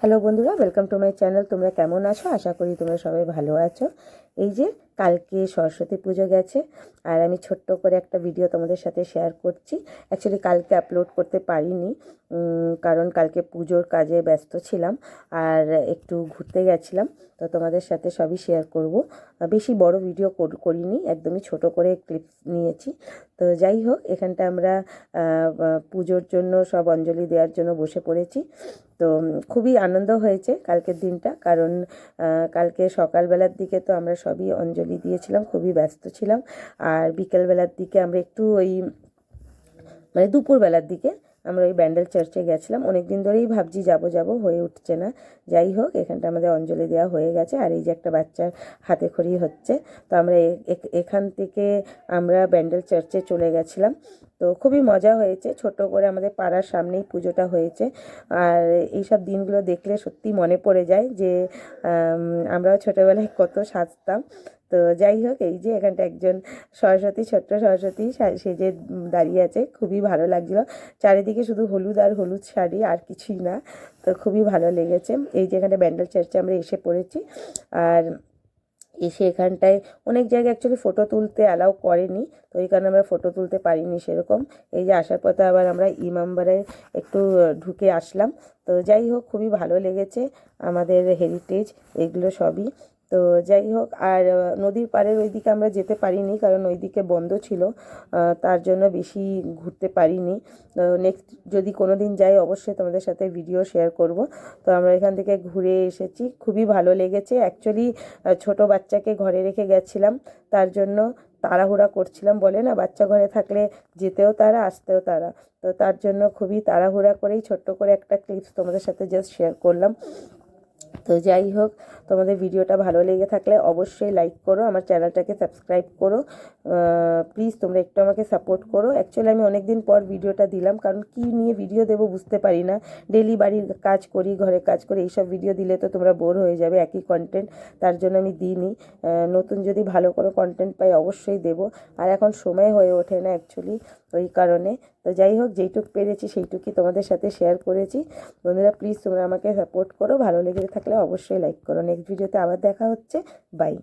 Hello বন্ধুরা, welcome to my channel. তোমরা কেমন আছো? আশা করি তোমরা সবাই ভালো আছো। এই যে কালকে সরস্বতী পুজো গেছে, আর আমি ছোট্ট করে একটা ভিডিও তোমাদের সাথে শেয়ার করছি। অ্যাকচুয়ালি কালকে আপলোড করতে পারিনি, কারণ কালকে পুজোর কাজে ব্যস্ত ছিলাম আর একটু ঘুরতে গেছিলাম। তো তোমাদের সাথে সবই শেয়ার করব। বেশি বড় ভিডিও করিনি, একদমই ছোট করে ক্লিপস নিয়েছি। তো যাই হোক, এখানটা আমরা পুজোর জন্য সব অঞ্জলি দেওয়ার জন্য বসে পড়েছি। তো খুবই আনন্দ হয়েছে কালকের দিনটা, কারণ কালকে সকালবেলার দিকে তো আমরা সবই অঞ্জলি দিয়েছিলাম, খুবই ব্যস্ত ছিলাম। আর বিকেলবেলার দিকে আমরা একটু ওই মানে দুপুরবেলার দিকে আমরা ওই ব্যান্ডেল চার্চে গেছিলাম। অনেক দিন ধরেই ভাবছি যাব হয়ে উঠছে না। যাই হোক, এখানটা আমাদের অঞ্জলি দেওয়া হয়ে গেছে, আর এই যে একটা বাচ্চার হাতে খড়ি হচ্ছে। তো আমরা এখান থেকে আমরা ব্যান্ডেল চার্চে চলে গেছিলাম। তো খুবই মজা হয়েছে, ছোট করে আমাদের পাড়ার সামনেই পুজোটা হয়েছে। আর এইসব দিনগুলো দেখলে সত্যি মনে পড়ে যায় যে আমরাও ছোটোবেলায় কত সাজতাম। তো যাই হোক, এই যে এখানটা একজন সরস্বতী, ছোট্ট সরস্বতী সেজে দাঁড়িয়ে আছে, খুবই ভালো লাগছিল। চারিদিকে শুধু হলুদ আর হলুদ শাড়ি, আর কিছুই না। তো খুবই ভালো লেগেছে। এই যে এখানে ব্যান্ডেল চার্চে আমরা এসে পড়েছি। আর এসে এখানটায় অনেক জায়গায় অ্যাকচুয়ালি ফটো তুলতে অ্যালাউ করেনি, তো এই কারণে আমরা ফটো তুলতে পারিনি সেরকম। এই যে আসার পথে আবার আমরা ইমামবাড়ায় একটু ঢুকে আসলাম। তো যাই হোক, খুবই ভালো লেগেছে আমাদের হেরিটেজ এগুলো সবই। তো যাই হোক, আর নদীর পাড়ের ওইদিকে আমরা যেতে পারিনি, কারণ ওইদিকে বন্ধ ছিল। তার জন্য বেশি ঘুরতে পারিনি। নেক্সট যদি কোনো দিন যাই, অবশ্যই তোমাদের সাথে ভিডিও শেয়ার করব। তো আমরা এখান থেকে ঘুরে এসেছি, খুবই ভালো লেগেছে। অ্যাকচুয়ালি ছোট বাচ্চাকে ঘরে রেখে গেছিলাম, তার জন্য তাড়াহুড়া করছিলাম। বলে না, বাচ্চা ঘরে থাকলে যেতেও তারা, আসতেও তারা। তো তার জন্য খুবই তাড়াহুড়া করেই ছোট্ট করে একটা ক্লিপস তোমাদের সাথে জাস্ট শেয়ার করলাম। তো যাই হোক, তোমাদের ভিডিওটা ভালো লেগে থাকলে অবশ্যই লাইক করো, আমার চ্যানেলটাকে সাবস্ক্রাইব করো। প্লিজ তোমরা একটু আমাকে সাপোর্ট করো। অ্যাকচুয়ালি আমি অনেক দিন পর ভিডিওটা দিলাম, কারণ কী নিয়ে ভিডিও দেবো বুঝতে পারি না। ডেলি বাড়ির কাজ করি, ঘরে কাজ করি, এইসব ভিডিও দিলে তো তোমরা বোর হয়ে যাবে, একই কন্টেন্ট। তার জন্য আমি দিইনি। নতুন যদি ভালো কোনো কন্টেন্ট পাই অবশ্যই দেবো। আর এখন সময় হয়ে ওঠে না অ্যাকচুয়ালি, ওই কারণে। তো যাই হোক, যেইটুকু পেরেছি সেইটুকুই তোমাদের সাথে শেয়ার করেছি। বন্ধুরা, প্লিজ তোমরা আমাকে সাপোর্ট করো, ভালো লেগে থাকলে অবশ্যই লাইক করো। নেক্সট ভিডিওতে আবার দেখা হচ্ছে। বাই।